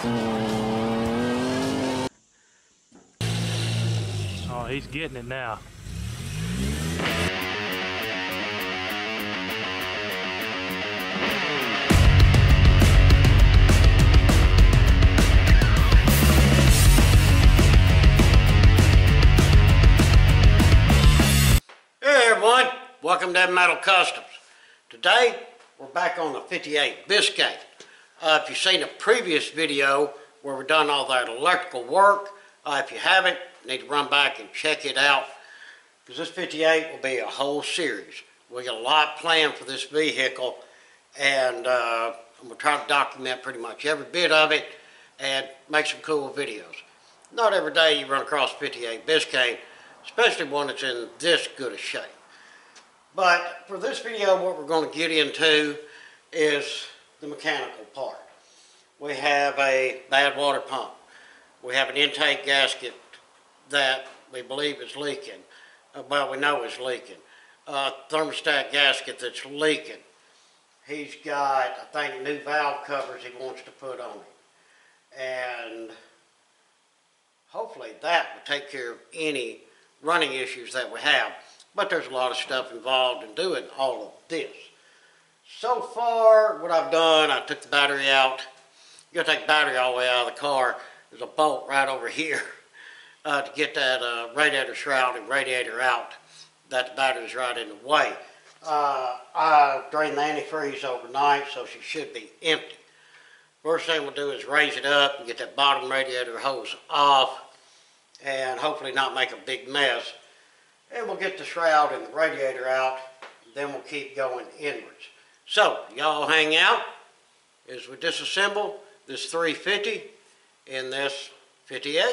Oh, he's getting it now. Hey everyone, welcome to Metal Customs. Today we're back on the 58 Biscayne. If you've seen a previous video where we've done all that electrical work, if you haven't, you need to run back and check it out, because this 58 will be a whole series. We got a lot planned for this vehicle, and I'm going to try to document pretty much every bit of it and make some cool videos. Not every day you run across 58 Biscayne, especially one that's in this good a shape. But for this video, what we're going to get into is the mechanical part. We have a bad water pump. We have an intake gasket that we believe is leaking. Well, we know is leaking. Thermostat gasket that's leaking. He's got, I think, new valve covers he wants to put on it. And hopefully that will take care of any running issues that we have. But there's a lot of stuff involved in doing all of this. So far, what I've done, I took the battery out. You gotta take the battery all the way out of the car. There's a bolt right over here to get that radiator shroud and radiator out. That the battery's right in the way. I drained the antifreeze overnight, so she should be empty. First thing we'll do is raise it up and get that bottom radiator hose off, and hopefully not make a big mess. And we'll get the shroud and the radiator out, then we'll keep going inwards. So, y'all hang out as we disassemble this 350 and this 58.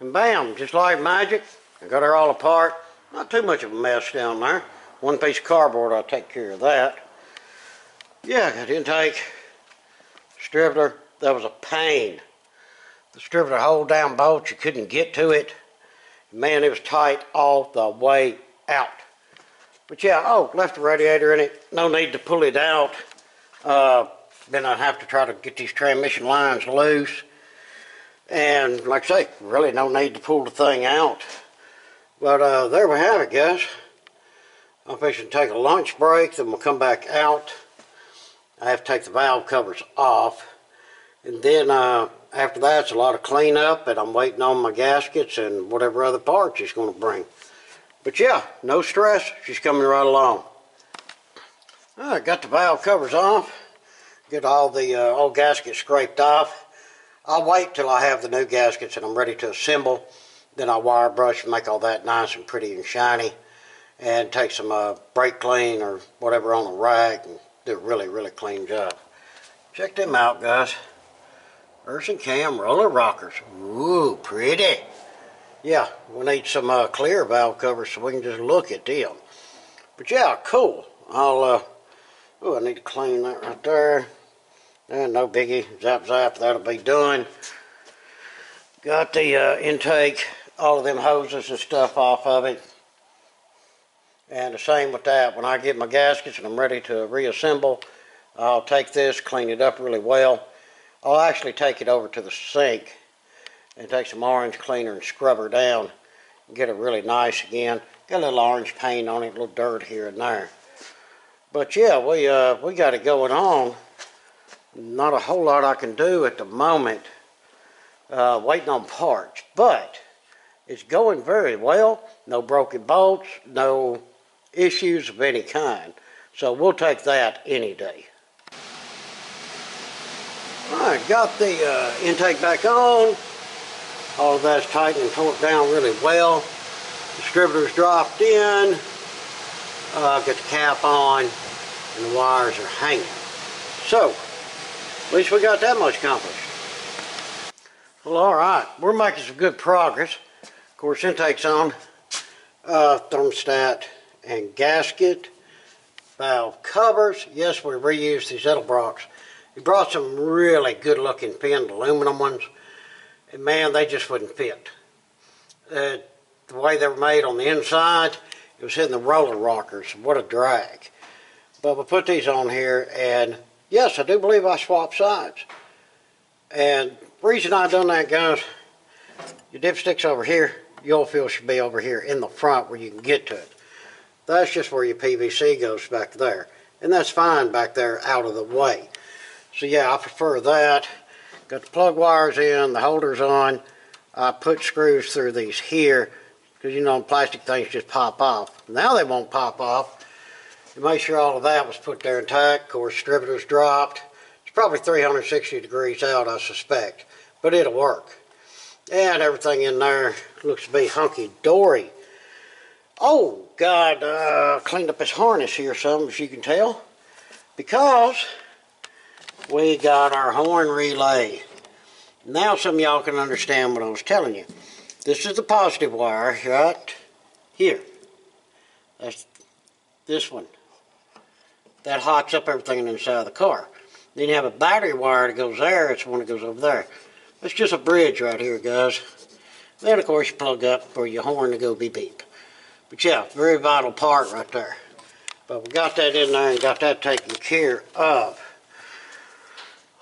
And bam, just like magic, I got her all apart. Not too much of a mess down there. One piece of cardboard, I'll take care of that. Yeah, got intake, distributor. That was a pain. The distributor hold down bolt, you couldn't get to it. Man, it was tight all the way out. But yeah, oh, left the radiator in it. No need to pull it out. Then I'd have to try to get these transmission lines loose. And like I say, really no need to pull the thing out. But there we have it, guys. I'm fixing to take a lunch break, then we'll come back out. I have to take the valve covers off. And then after that, it's a lot of cleanup, and I'm waiting on my gaskets and whatever other parts she's going to bring. But yeah, no stress. She's coming right along. All right, got the valve covers off. Get all the old gaskets scraped off. I'll wait till I have the new gaskets and I'm ready to assemble. Then I'll wire brush and make all that nice and pretty and shiny. And take some brake clean or whatever on a rag and do a really, really clean job. Check them out, guys. Urson Cam roller rockers. Ooh, pretty. Yeah, we need some clear valve covers so we can just look at them. But yeah, cool. I need to clean that right there. And no biggie. Zap, zap, that'll be done. Got the intake, all of them hoses and stuff off of it. And the same with that. When I get my gaskets and I'm ready to reassemble, I'll take this, clean it up really well. I'll actually take it over to the sink and take some orange cleaner and scrub her down and get it really nice again. Got a little orange paint on it, a little dirt here and there. But yeah, we got it going on. Not a whole lot I can do at the moment, waiting on parts. But it's going very well. No broken bolts, no issues of any kind. So we'll take that any day. Alright, got the intake back on. All of that's tightened and torqued down really well. Distributor's dropped in. Got the cap on and the wires are hanging. So, at least we got that much accomplished. Well, alright, we're making some good progress. Of course, intake's on. Thermostat and gasket. Valve covers. Yes, we reused these Edelbrocks. He brought some really good looking finned aluminum ones, and man, they just wouldn't fit. The way they were made on the inside, it was hitting the roller rockers. What a drag. But we put these on here, and yes, I do believe I swapped sides. And the reason I done that, guys, your dipstick's over here. Your oil fill should be over here in the front where you can get to it. That's just where your PVC goes, back there. And that's fine back there out of the way. So yeah, I prefer that. Got the plug wires in, the holders on. I put screws through these here because, you know, plastic things just pop off. Now they won't pop off. To make sure all of that was put there intact. Of course, distributor's dropped. It's probably 360 degrees out, I suspect, but it'll work. And everything in there looks to be hunky-dory. Oh, God, cleaned up his harness here some, as you can tell, because we got our horn relay. Now some of y'all can understand what I was telling you. This is the positive wire right here. That's this one. That hots up everything inside of the car. Then you have a battery wire that goes there. It's the one that goes over there. It's just a bridge right here, guys. Then, of course, you plug up for your horn to go beep beep. But yeah, very vital part right there. But we got that in there and got that taken care of.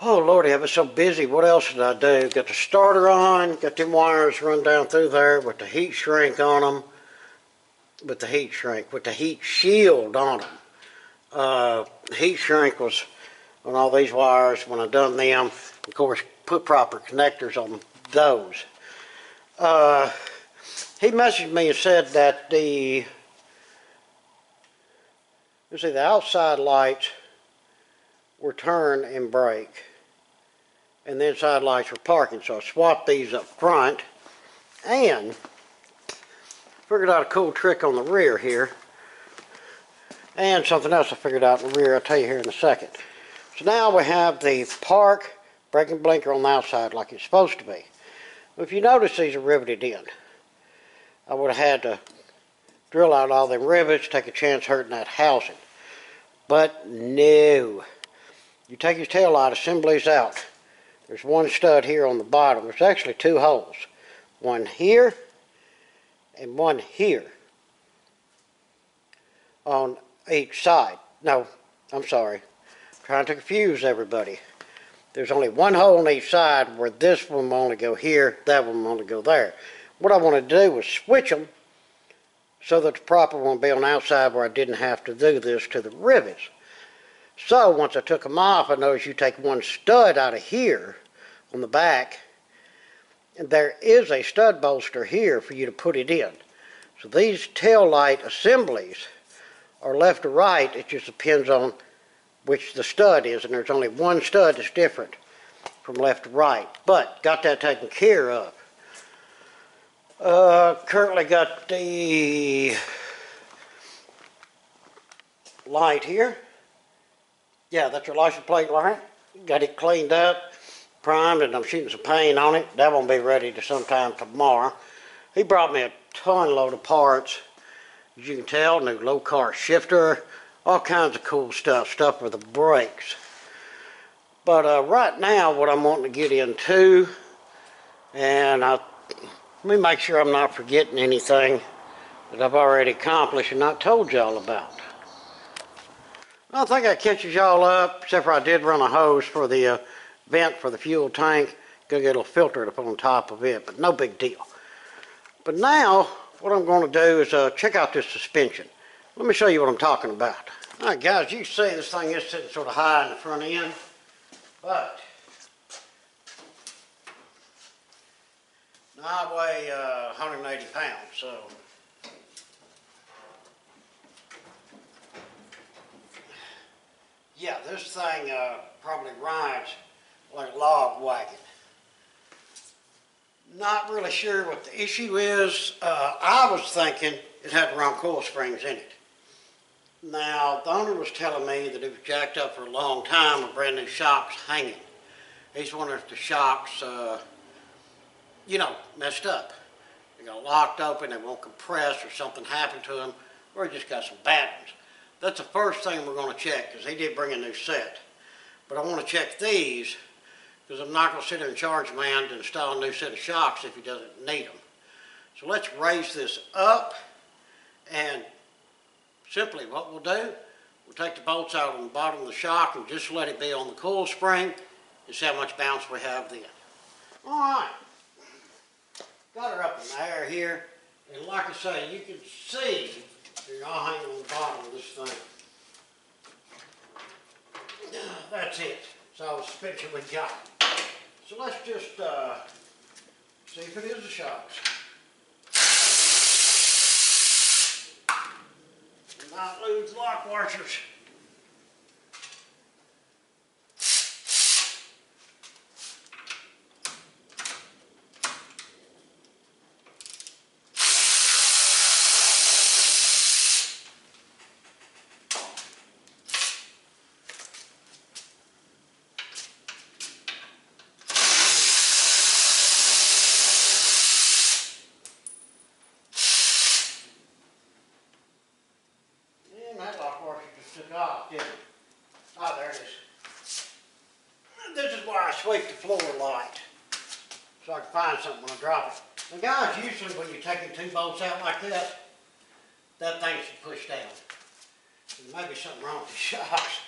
Oh, Lordy, I was so busy. What else did I do? Got the starter on. Got them wires run down through there with the heat shrink on them. With the heat shield on them. Heat shrink was on all these wires when I done them. Of course, put proper connectors on those. He messaged me and said that the outside lights were turn and brake, and the inside lights were parking. So I swapped these up front, and figured out a cool trick on the rear here, and something else I figured out in the rear. I'll tell you here in a second. So now we have the park braking blinker on the outside like it's supposed to be. If you notice, these are riveted in. I would have had to drill out all them rivets, take a chance hurting that housing. But no. You take your tail light assemblies out. There's one stud here on the bottom. There's actually two holes. One here and one here on each side. No, I'm sorry. I'm trying to confuse everybody. There's only one hole on each side where this one will only go here, that one will only go there. What I wanted to do was switch them so that the proper one will be on the outside where I didn't have to do this to the rivets. So once I took them off, I noticed you take one stud out of here on the back, and there is a stud bolster here for you to put it in. So these tail light assemblies are left or right. It just depends on which the stud is, and there's only one stud that's different from left to right. But got that taken care of. Currently got the light here. Yeah, that's your license plate light. Got it cleaned up, primed, and I'm shooting some paint on it. That won't be ready to sometime tomorrow. He brought me a ton load of parts. As you can tell, new low car shifter, all kinds of cool stuff for the brakes. But right now, what I'm wanting to get into, and let me make sure I'm not forgetting anything that I've already accomplished and not told y'all about. I don't think that catches y'all up, except for I did run a hose for the vent for the fuel tank. Gonna get a little filter up on top of it, but no big deal. But now, what I'm going to do is check out this suspension. Let me show you what I'm talking about. All right, guys, you can see this thing is sitting sort of high in the front end, but now I weigh 180 pounds, so yeah, this thing probably rides like a log wagon. Not really sure what the issue is. I was thinking it had the wrong coil springs in it. Now, the owner was telling me that it was jacked up for a long time with brand new shocks hanging. He's wondering if the shocks, you know, messed up. They got locked open, they won't compress, or something happened to them, or he just got some bad ones. That's the first thing we're going to check, because he did bring a new set. But I want to check these, because I'm not going to sit there and charge a man to install a new set of shocks if he doesn't need them. So let's raise this up, and simply what we'll do, we'll take the bolts out on the bottom of the shock and just let it be on the coil spring, and see how much bounce we have then. All right. Got her up in the air here. And like I say, you can see, I'll hang on the bottom of this thing. That's it. That's all the suspension we got. So let's just see if it is the shocks. Might lose lock washers. Took off, didn't it? Oh, there it is. This is why I sweep the floor light, so I can find something when I drop it. Now guys, usually when you're taking two bolts out like that, that thing should push down. There may be something wrong with the shocks.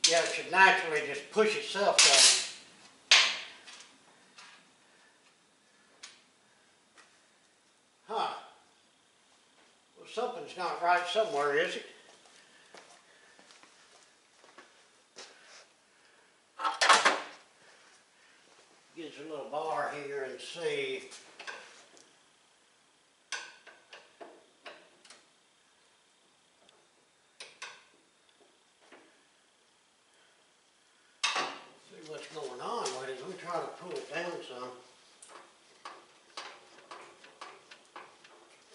Yeah, it should naturally just push itself down. Huh. Well, something's not right somewhere, is it? Get a little bar here and see. See what's going on with it. Let me try to pull it down some.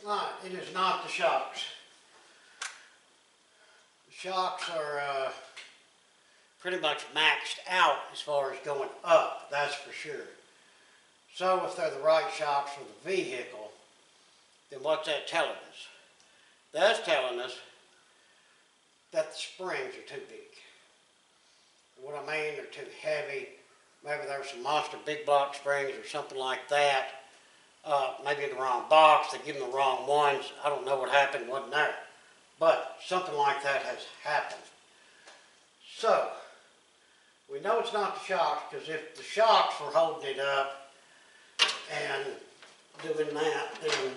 Right, it is not the shocks. The shocks are pretty much maxed out as far as going up, that's for sure. So if they're the right shocks for the vehicle, then what's that telling us? That's telling us that the springs are too big. What I mean, they're too heavy. Maybe there's some monster big block springs or something like that. Maybe in the wrong box, they give them the wrong ones. I don't know what happened, wasn't there. But something like that has happened. So, we know it's not the shocks, because if the shocks were holding it up and doing that, then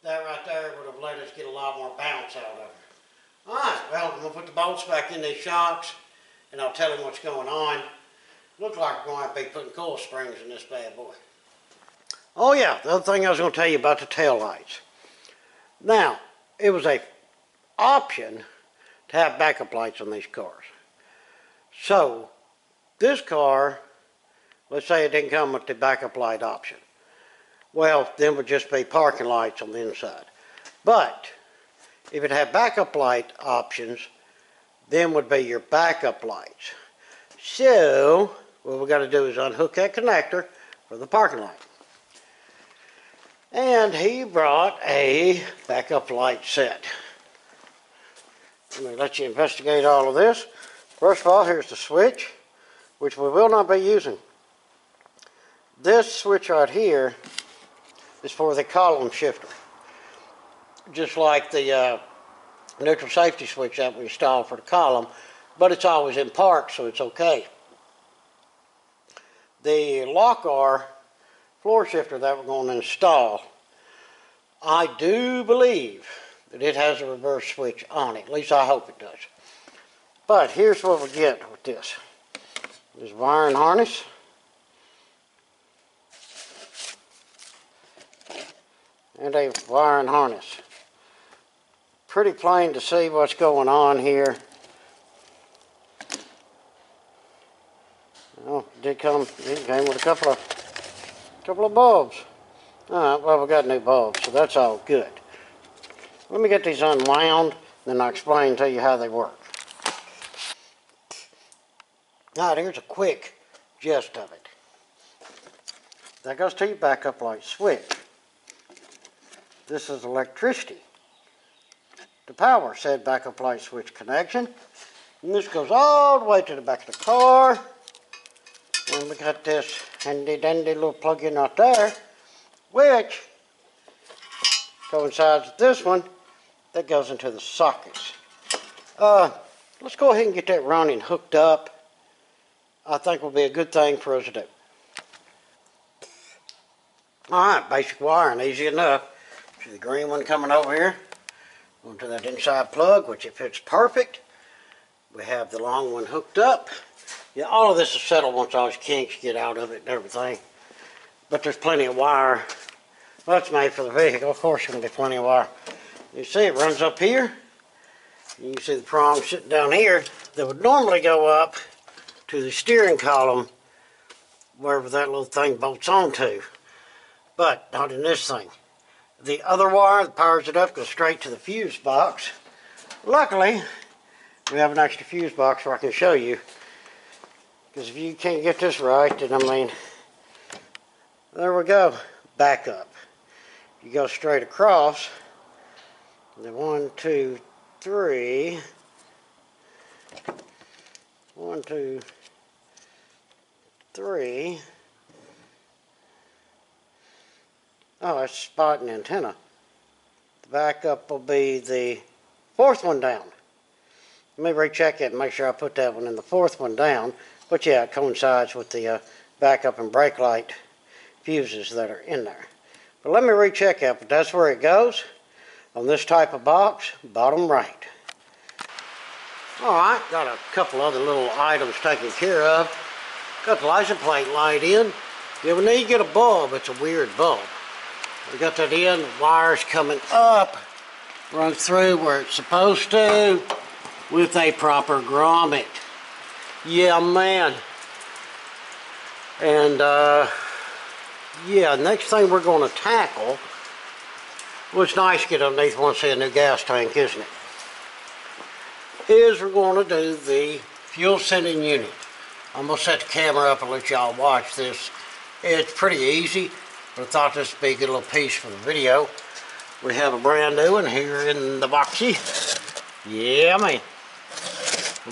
that right there would have let us get a lot more bounce out of it. Alright, well, I'm going to put the bolts back in these shocks, and I'll tell them what's going on. Looks like we're going to be putting coil springs in this bad boy. Oh yeah, the other thing I was going to tell you about the tail lights. Now, it was an option to have backup lights on these cars. So, this car, let's say it didn't come with the backup light option. Well, then would just be parking lights on the inside. But, if it had backup light options, then would be your backup lights. So, what we got to do is unhook that connector for the parking light. And he brought a backup light set. Let me let you investigate all of this. First of all, here's the switch, which we will not be using. This switch right here is for the column shifter. Just like the neutral safety switch that we installed for the column, but it's always in park, so it's okay. The lock-R floor shifter that we're going to install, I do believe that it has a reverse switch on it. At least I hope it does. But here's what we get with this. This wiring harness. And a wiring harness. Pretty plain to see what's going on here. Well, it came with a couple of bulbs. Alright, well, we got new bulbs, so that's all good. Let me get these unwound, then I'll explain to you how they work. Alright, here's a quick gist of it. That goes to your backup light switch. This is electricity to power said backup light switch connection. And this goes all the way to the back of the car. And we got this handy dandy little plug-in right there, which coincides with this one that goes into the sockets. Let's go ahead and get that running hooked up. I think will be a good thing for us to do. Alright, basic wiring, easy enough. See the green one coming over here onto that inside plug, which it fits perfect. We have the long one hooked up. Yeah, all of this is settled once all these kinks get out of it and everything. But there's plenty of wire. Well, it's made for the vehicle, of course there's going to be plenty of wire. You see it runs up here. You can see the prongs sitting down here that would normally go up to the steering column wherever that little thing bolts onto. But not in this thing. The other wire that powers it up goes straight to the fuse box. Luckily, we have an extra fuse box where I can show you. Because if you can't get this right, then I mean, there we go, back up. You go straight across, then 1, 2, 3, 1, 2, 3. Oh, that's spot and antenna. The backup will be the 4th one down. Let me recheck it and make sure I put that one in the 4th one down. But yeah, it coincides with the backup and brake light fuses that are in there. But let me recheck that, but that's where it goes on this type of box, bottom right. Alright, got a couple other little items taken care of. Got the license plate light in. Yeah, we need to get a bulb. It's a weird bulb. We got that in, the wires coming up, runs through where it's supposed to with a proper grommet. Yeah, man. And, yeah, next thing we're going to tackle, well, it's nice to get underneath one, see a new gas tank, isn't it? Is we're going to do the fuel sending unit. I'm going to set the camera up and let y'all watch this. It's pretty easy, but I thought this would be a good little piece for the video. We have a brand new one here in the boxy. Yeah, man.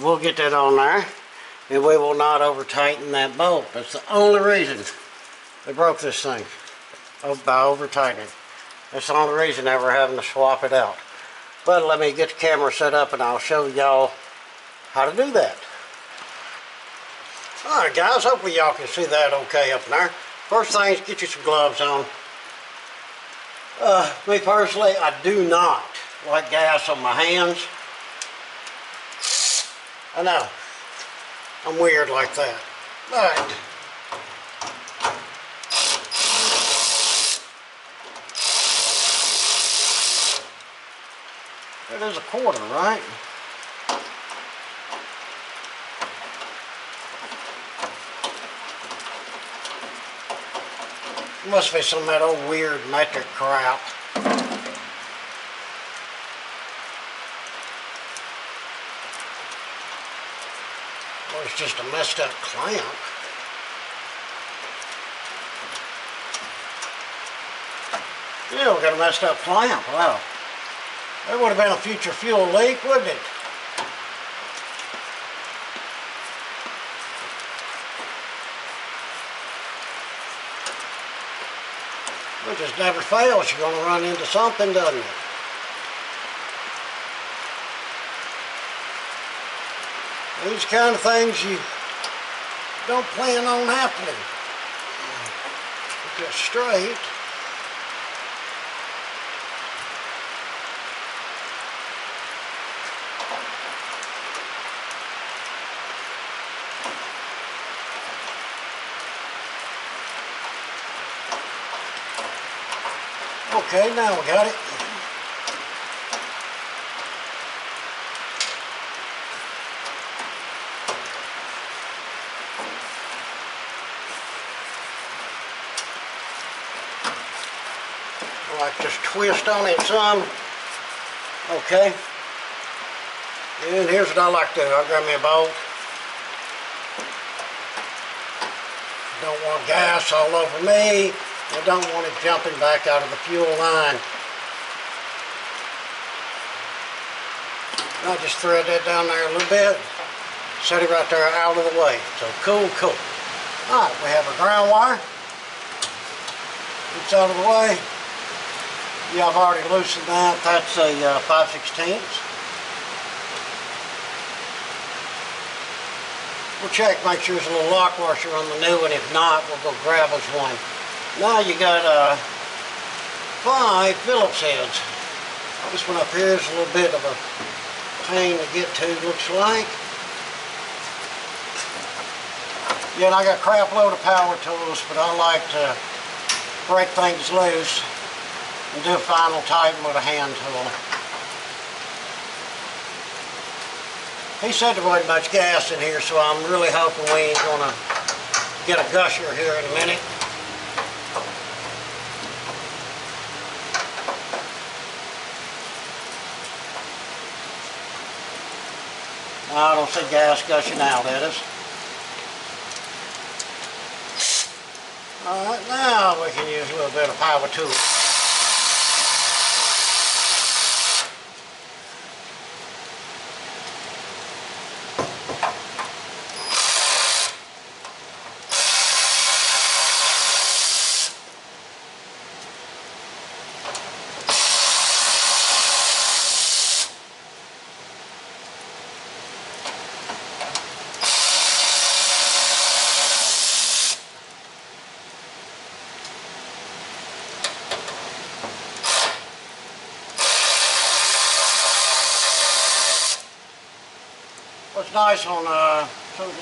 We'll get that on there, and we will not over tighten that bolt. That's the only reason they broke this thing, by over tightening. That's the only reason that we're having to swap it out. But let me get the camera set up and I'll show y'all how to do that. Alright guys, hopefully y'all can see that okay up there. First thing is get you some gloves on. Me personally, I do not like gas on my hands. I know, I'm weird like that, but that is a quarter, right? Must be some of that old weird metric crap. Or it's just a messed up clamp. Yeah, we got a messed up clamp. Wow. That would have been a future fuel leak, wouldn't it? It just never fails. You're going to run into something, doesn't it? These kind of things you don't plan on happening. Get that straight. Okay, now we got it. Like just twist on it some. Okay. And here's what I like to do. I'll grab me a bolt. Don't want gas all over me. I don't want it jumping back out of the fuel line. I just thread that down there a little bit. Set it right there out of the way. So cool, cool. Alright, we have our ground wire. It's out of the way. Yeah, I've already loosened that. That's a 5/16. We'll check, make sure there's a little lock washer on the new one. If not, we'll go grab us one. Now you got 5 Phillips heads. This one up here is a little bit of a pain to get to, looks like. Yeah, and I got a crap load of power tools, but I like to break things loose and do a final tighten with a hand tool. He said there wasn't much gas in here, so I'm really hoping we ain't gonna get a gusher here in a minute. I don't see gas gushing out at us. Alright, now we can use a little bit of power tool. What's nice on a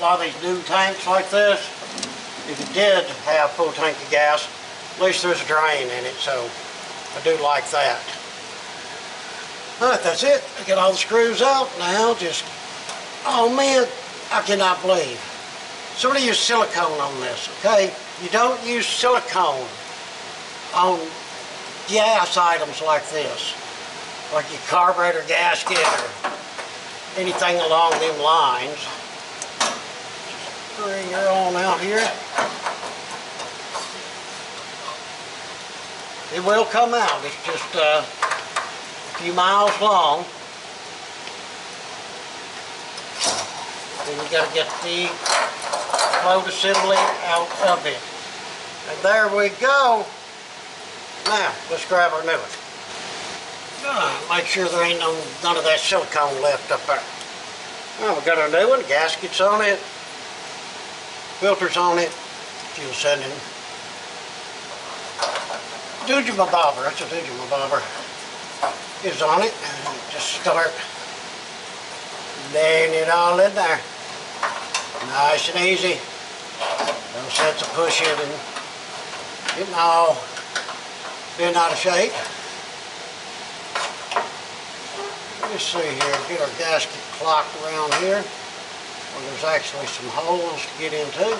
lot of these new tanks like this, if you did have full tank of gas, at least there's a drain in it, so I do like that. Alright, that's it. I got all the screws out. Now just, oh man, I cannot believe. Somebody used silicone on this, okay? You don't use silicone on gas items like this, like your carburetor gasket or anything along them lines. Just bring her on out here. It will come out. It's just a few miles long. Then you got to get the float assembly out of it. And there we go. Now, let's grab our new one. Make sure there ain't none of that silicone left up there. Well, we got our new one, gaskets on it, filters on it, fuel sending. Dujima bobber, that's a Dujima bobber, is on it. And just start laying it all in there. Nice and easy. No sense of pushing and getting all bent out of shape. Let's see here, get our gasket clocked around here where there's actually some holes to get into.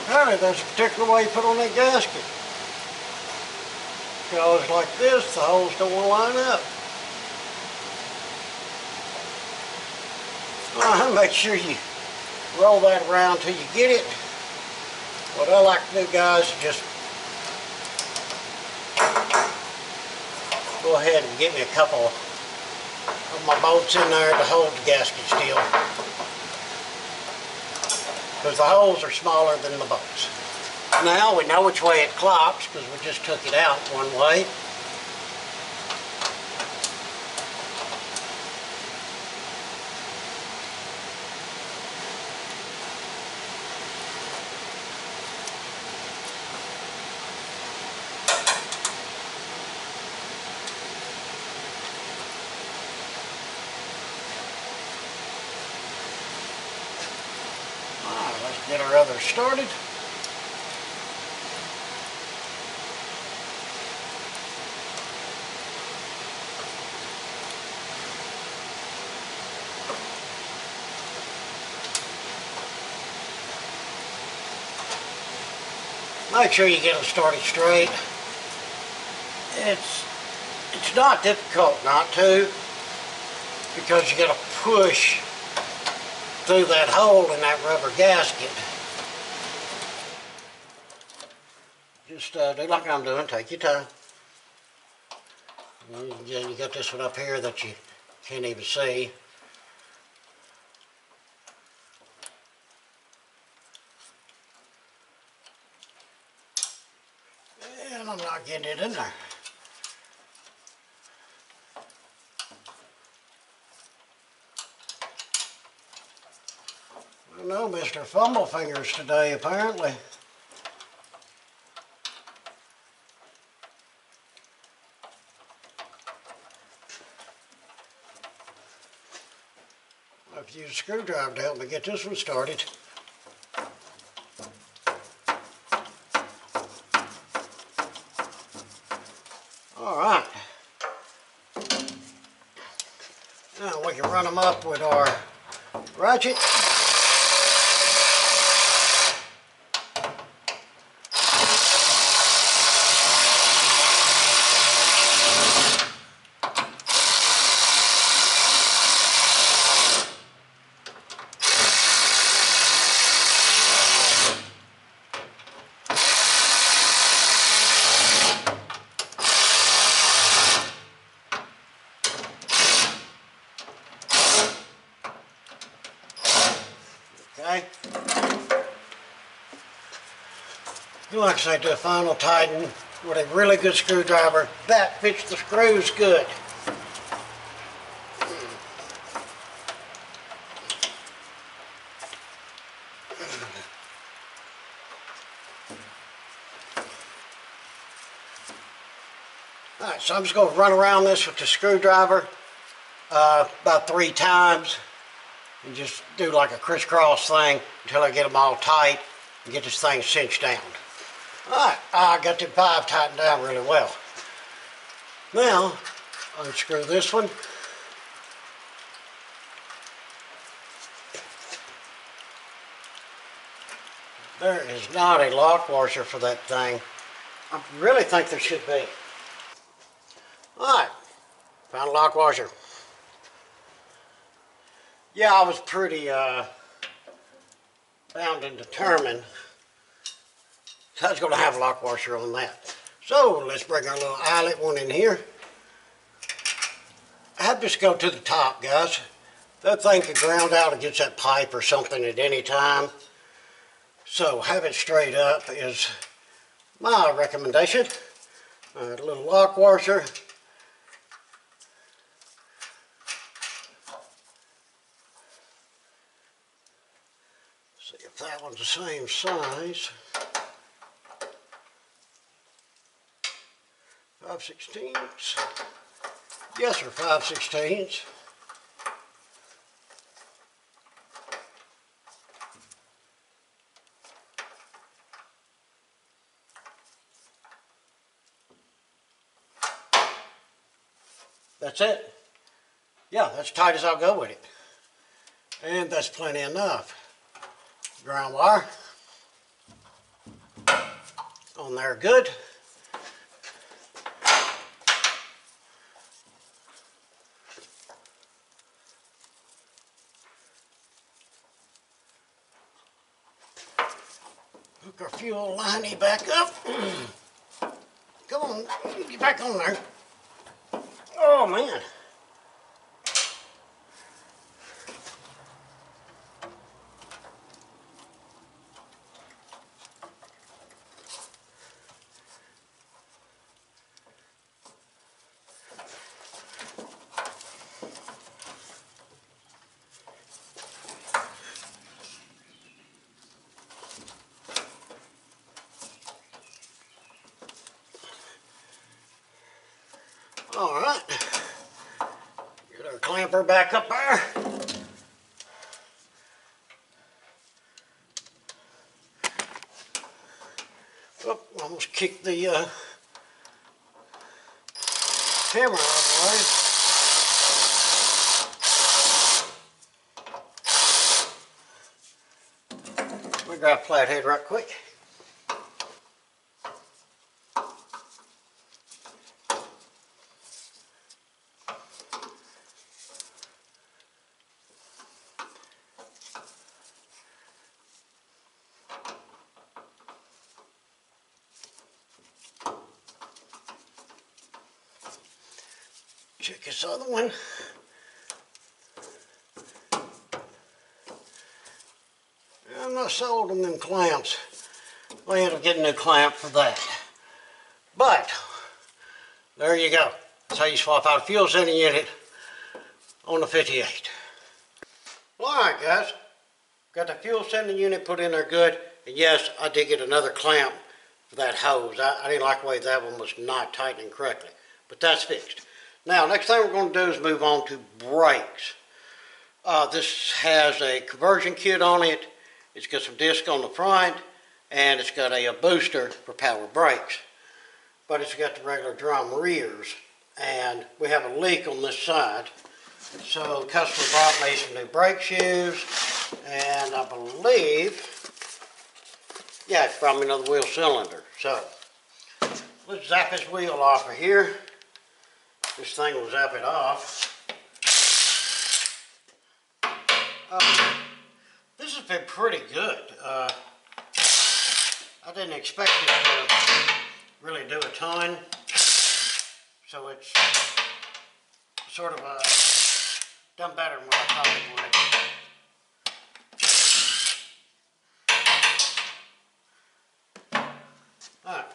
Alright, there's a particular way you put on that gasket. Because like this, the holes don't want to line up. Make sure you roll that around till you get it. What I like to do, guys, is just go ahead and get me a couple of my bolts in there to hold the gasket still. Because the holes are smaller than the bolts. Now we know which way it clocks because we just took it out one way. Let's get our other started. Make sure you get them started straight. It's not difficult not to, because you got to push through that hole in that rubber gasket. Just do like I'm doing, take your time. You got this one up here that you can't even see. And I'm not getting it in there. I know Mr. Fumble Fingers today, apparently. I have to use a screwdriver to help me get this one started. All right. Now we can run them up with our ratchet. Okay. You like I say, do a final tighten with a really good screwdriver that fits the screws good. Alright, so I'm just going to run around this with the screwdriver about 3 times and just do like a crisscross thing until I get them all tight and get this thing cinched down. Alright, I got the 5 tightened down really well. Now, unscrew this one. There is not a lock washer for that thing. I really think there should be. Alright, found a lock washer. Yeah, I was pretty bound and determined. So I was going to have a lock washer on that. So let's bring our little eyelet one in here. Have this go to the top, guys. That thing could ground out against that pipe or something at any time. So have it straight up is my recommendation. A little lock washer. See if that one's the same size. 5/16. Yes, sir, 5/16. That's it. Yeah, that's tight as I'll go with it. And that's plenty enough. Ground wire on there, good. Hook our fuel liney back up. Come on, get back on there. Oh man. All right, get our clamper back up there. Oh, almost kicked the camera out of the way. We grab a flathead right quick. Check this other one. I'm not sold on them clamps. I end up getting a new clamp for that. But, there you go. That's how you swap out a fuel sending unit on the 58. Well, alright guys. Got the fuel sending unit put in there good. And yes, I did get another clamp for that hose. I didn't like the way that one was not tightening correctly. But that's fixed. Now, next thing we're going to do is move on to brakes. This has a conversion kit on it. It's got some disc on the front. And it's got a booster for power brakes. But it's got the regular drum rears. And we have a leak on this side. So the customer brought me some new brake shoes. And I believe, yeah, it's brought me another wheel cylinder. So let's zap this wheel off of here. This thing will zap it off. This has been pretty good. I didn't expect it to really do a ton. So it's sort of done better than what I thought it would. Alright.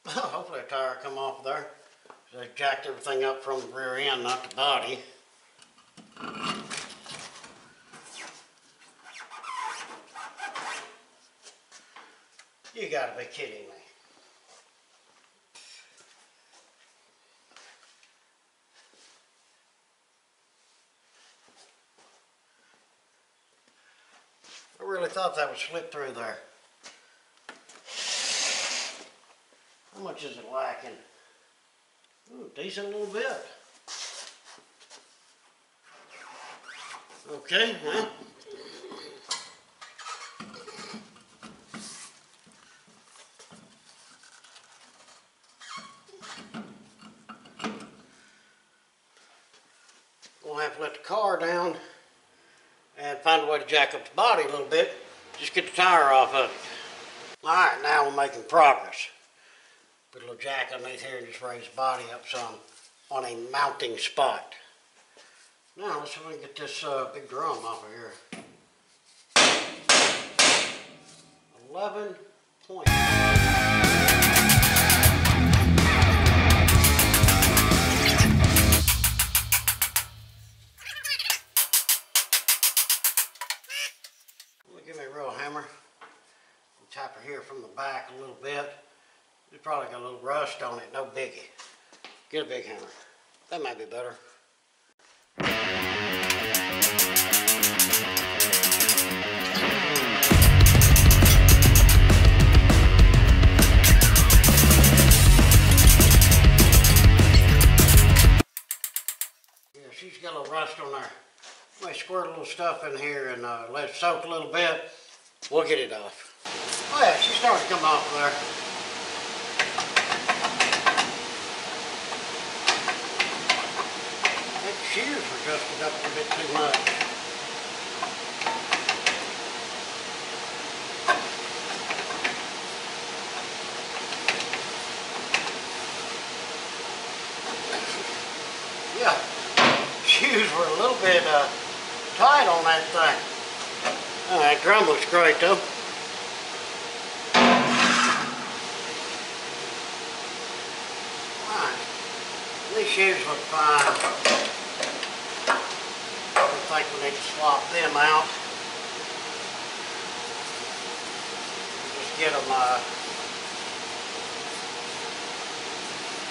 Hopefully a tire come off there. They jacked everything up from the rear end, not the body. You gotta be kidding me. I really thought that would slip through there. How much is it lacking? Ooh, decent little bit. Okay, well. We'll have to let the car down and find a way to jack up the body a little bit. Just get the tire off of it. Alright, now we're making progress. Put a little jack underneath here and just raise the body up some on a mounting spot. Now let's see if we can get this big drum off of here. 11 points. Give me a real hammer. Tap her here from the back a little bit. It's probably got a little rust on it, no biggie. Get a big hammer. That might be better. Yeah, she's got a little rust on there. I might squirt a little stuff in here and let it soak a little bit. We'll get it off. Oh yeah, she's starting to come off there. I think the shears were adjusted up a bit too much. Yeah, shoes were a little bit tight on that thing. Alright, drum looks great though. Alright, these shoes look fine. I think we need to swap them out. Just get them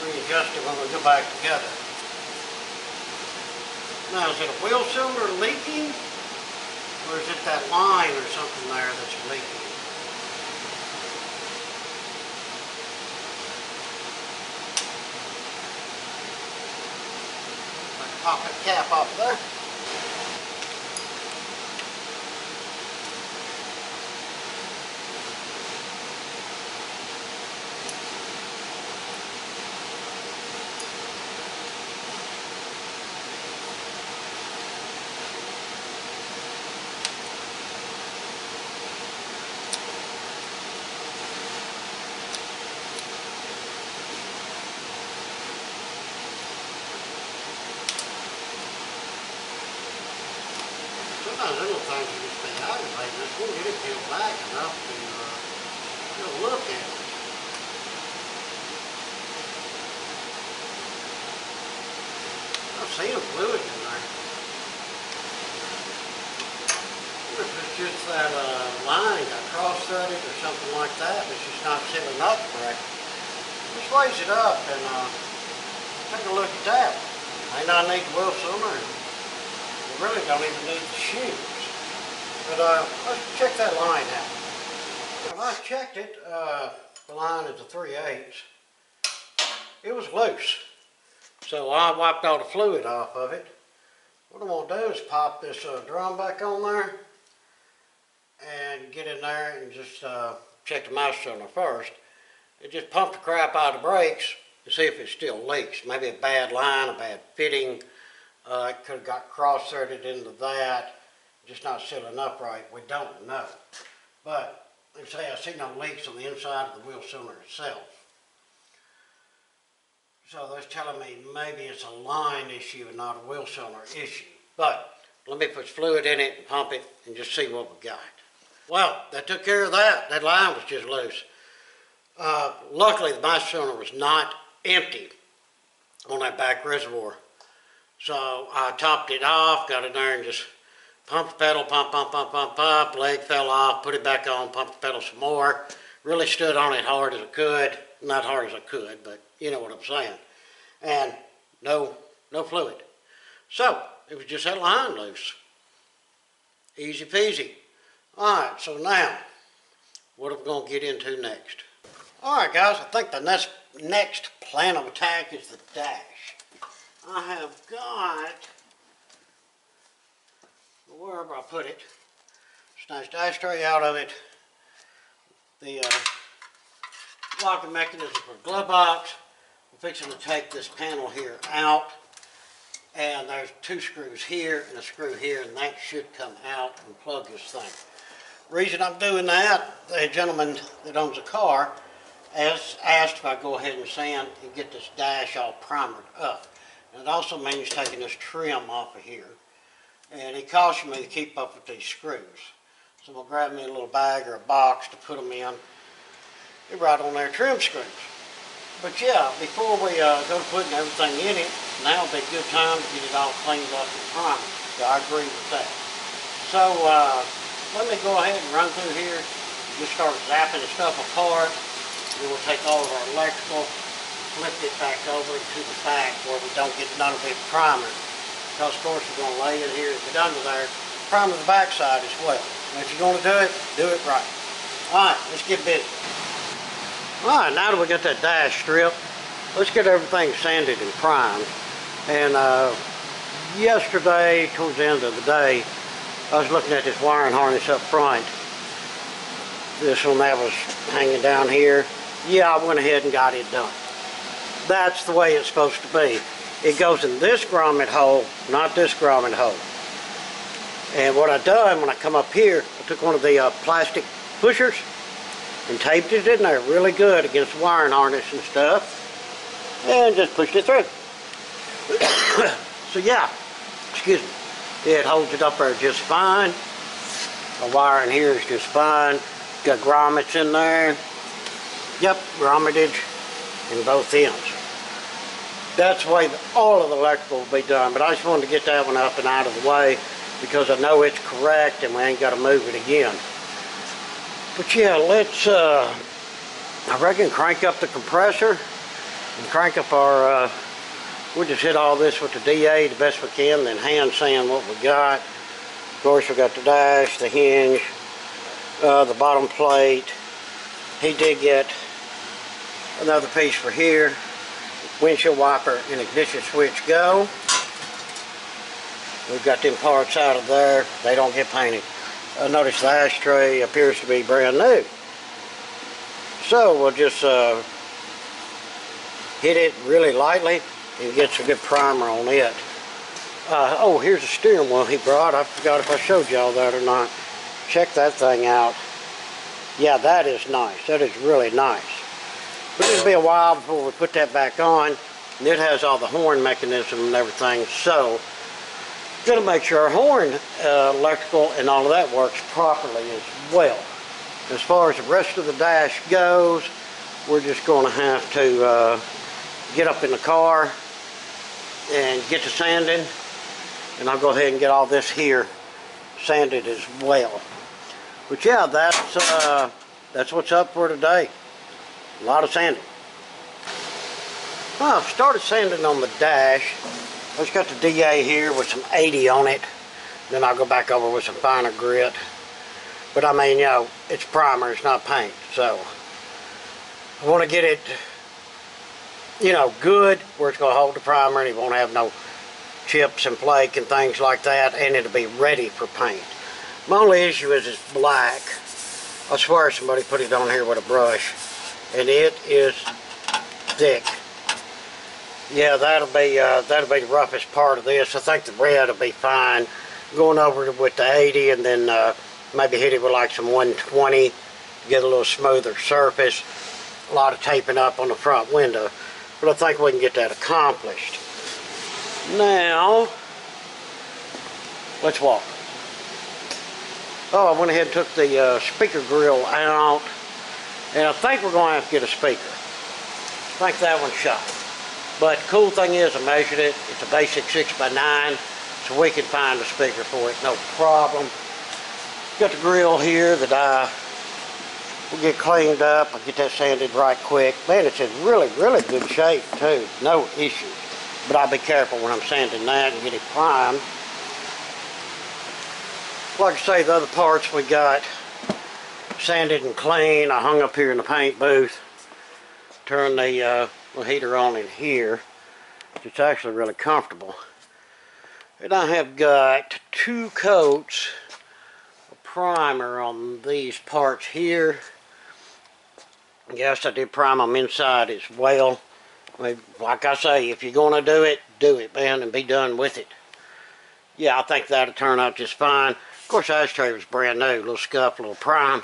readjusted when we go back together. Now, is it a wheel cylinder leaking? Or is it that line or something there that's leaking? Pop that cap off there. Sometimes little things can just be aggravating. Just won't get it peeled back enough to get a look at it. I've seen a fluid in there. If it's just that line got cross-threaded or something like that, it's just not sealing up correct. Just raise it up and take a look at that. May not need the wheel cylinder. You really don't even need the shoes. But let's check that line out. When I checked it, the line is a 3/8. It was loose. So I wiped all the fluid off of it. What I want to do is pop this drum back on there and get in there and just check the master cylinder first. And just pump the crap out of the brakes and see if it still leaks. Maybe a bad line, a bad fitting. It could have got cross-threaded into that. Just not sealing up right. We don't know. But they say I see no leaks on the inside of the wheel cylinder itself. So that's telling me maybe it's a line issue and not a wheel cylinder issue. But let me put fluid in it and pump it and just see what we got. Well, that took care of that. That line was just loose. Luckily, the master cylinder was not empty on that back reservoir. So I topped it off, got in there and just pumped the pedal, pump, leg fell off, put it back on, pumped the pedal some more. Really stood on it hard as I could. Not hard as I could, but you know what I'm saying. And no fluid. So it was just that line loose. Easy peasy. Alright, so now, what are we going to get into next? Alright guys, I think the next plan of attack is the dash. I have got, wherever I put it, snatched the ashtray out of it, the locking mechanism for the glove box. I'm fixing to take this panel here out, and there's 2 screws here and a screw here, and that should come out and plug this thing. Reason I'm doing that, the gentleman that owns a car has asked if I go ahead and sand and get this dash all primered up. And it also means taking this trim off of here. And it cautioned me to keep up with these screws. So I'm going to grab me a little bag or a box to put them in. They're right on there, trim screws. But yeah, before we go to putting everything in it, now would be a good time to get it all cleaned up and primed. So I agree with that. So let me go ahead and run through here and just start zapping the stuff apart. Then we'll take all of our electrical, flip it back over to the back where we don't get none of it primer. Because of course we're going to lay it here, get under there, primer the back side as well. And if you're going to do it right. Alright, let's get busy. Alright, now that we got that dash strip, let's get everything sanded and primed. And yesterday, towards the end of the day, I was looking at this wiring harness up front. This one that was hanging down here. Yeah, I went ahead and got it done. That's the way it's supposed to be. It goes in this grommet hole, not this grommet hole. And what I done when I come up here, I took one of the plastic pushers and taped it in there really good against the wiring harness and stuff, and just pushed it through. So yeah, excuse me, it holds it up there just fine. The wire in here is just fine. Got grommets in there. Yep, grommetage in both ends. That's the way all of the electrical will be done, but I just wanted to get that one up and out of the way because I know it's correct and we ain't got to move it again. But yeah, let's, I reckon, crank up the compressor and crank up our, we'll just hit all this with the DA the best we can, then hand sand what we got. Of course, we got the dash, the hinge, the bottom plate. He did get another piece for here. Windshield wiper and ignition switch go. We've got them parts out of there. They don't get painted. Notice the ashtray appears to be brand new. So we'll just hit it really lightly and get some good primer on it. Oh, here's the steering wheel he brought. I forgot if I showed y'all that or not. Check that thing out. Yeah, that is nice. That is really nice. But it'll be a while before we put that back on. And it has all the horn mechanism and everything. So Going to make sure our horn, electrical, and all of that works properly as well. As far as the rest of the dash goes, we're just going to have to get up in the car and get to sanding, and I'll go ahead and get all this here sanded as well. But yeah, that's what's up for today. A lot of sanding. Well, I've started sanding on the dash. I just got the DA here with some 80 on it. Then I'll go back over with some finer grit. But I mean, you know, it's primer, it's not paint. So I want to get it, you know, good where it's going to hold the primer and it won't have no chips and flake and things like that, and it'll be ready for paint. My only issue is it's black. I swear somebody put it on here with a brush, and it is thick. Yeah, that'll be the roughest part of this. I think the red will be fine. Going over it with the 80 and then maybe hit it with like some 120 to get a little smoother surface. A lot of taping up on the front window, but I think we can get that accomplished. Now, let's walk. Oh, I went ahead and took the speaker grill out, and I think we're going to have to get a speaker. I think that one's shot. But the cool thing is, I measured it. It's a basic 6x9, so we can find a speaker for it, no problem. Got the grill here that I will get cleaned up. I'll get that sanded right quick. Man, it's in really, really good shape too. No issues. But I'll be careful when I'm sanding that and get it primed. Like I say, the other parts we got sanded and clean. I hung up here in the paint booth. Turn the heater on in here. It's actually really comfortable. And I have got 2 coats of primer on these parts here. Yes, I did prime them inside as well. I mean, like I say, if you're going to do it, man, and be done with it. Yeah, I think that'll turn out just fine. Of course, the ashtray was brand new, a little scuff, a little prime.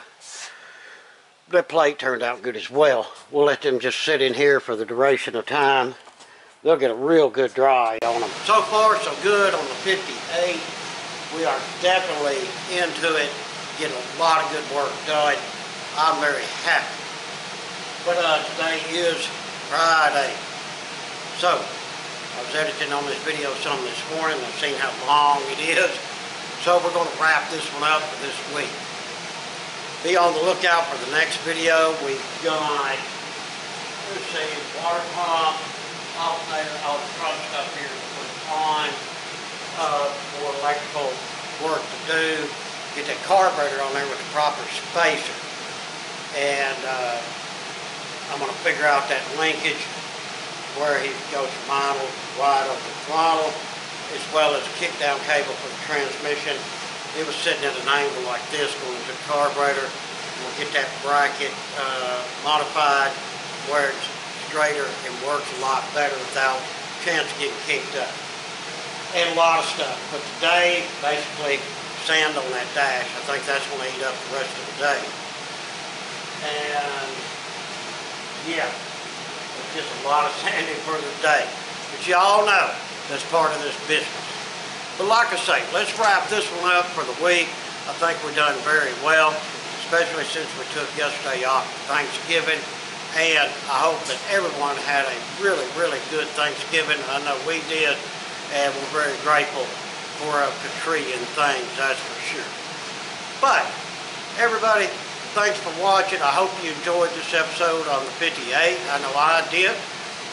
That plate turned out good as well. We'll let them just sit in here for the duration of time. They'll get a real good dry on them. So far, so good on the 58. We are definitely into it, getting a lot of good work done. I'm very happy. But today is Friday. So, I was editing on this video some this morning. I've seen how long it is. So we're going to wrap this one up for this week. Be on the lookout for the next video. We've got, let's see, water pump, alternator, all the front stuff here to put on, more electrical work to do. Get that carburetor on there with the proper spacer. And I'm going to figure out that linkage where he goes from idle, wide open throttle, as well as a kick down cable for the transmission. It was sitting at an angle like this going to the carburetor. We'll get that bracket modified where it's straighter and works a lot better without a chance of getting kicked up. And a lot of stuff. But today, basically, sand on that dash. I think that's going to eat up the rest of the day. And yeah, it's just a lot of sanding for the day. But y'all know that's part of this business. But like I say, let's wrap this one up for the week. I think we're done very well, especially since we took yesterday off for Thanksgiving. And I hope that everyone had a really, really good Thanksgiving. I know we did, and we're very grateful for a Katrina things, that's for sure. But everybody, thanks for watching. I hope you enjoyed this episode on the 58. I know I did.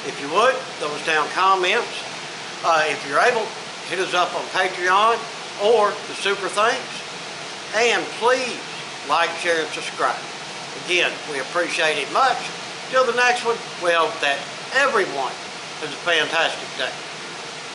If you would, those down comments. If you're able, hit us up on Patreon or the Super Thanks. And please like, share, and subscribe. Again, we appreciate it much. Till the next one, we hope that everyone has a fantastic day.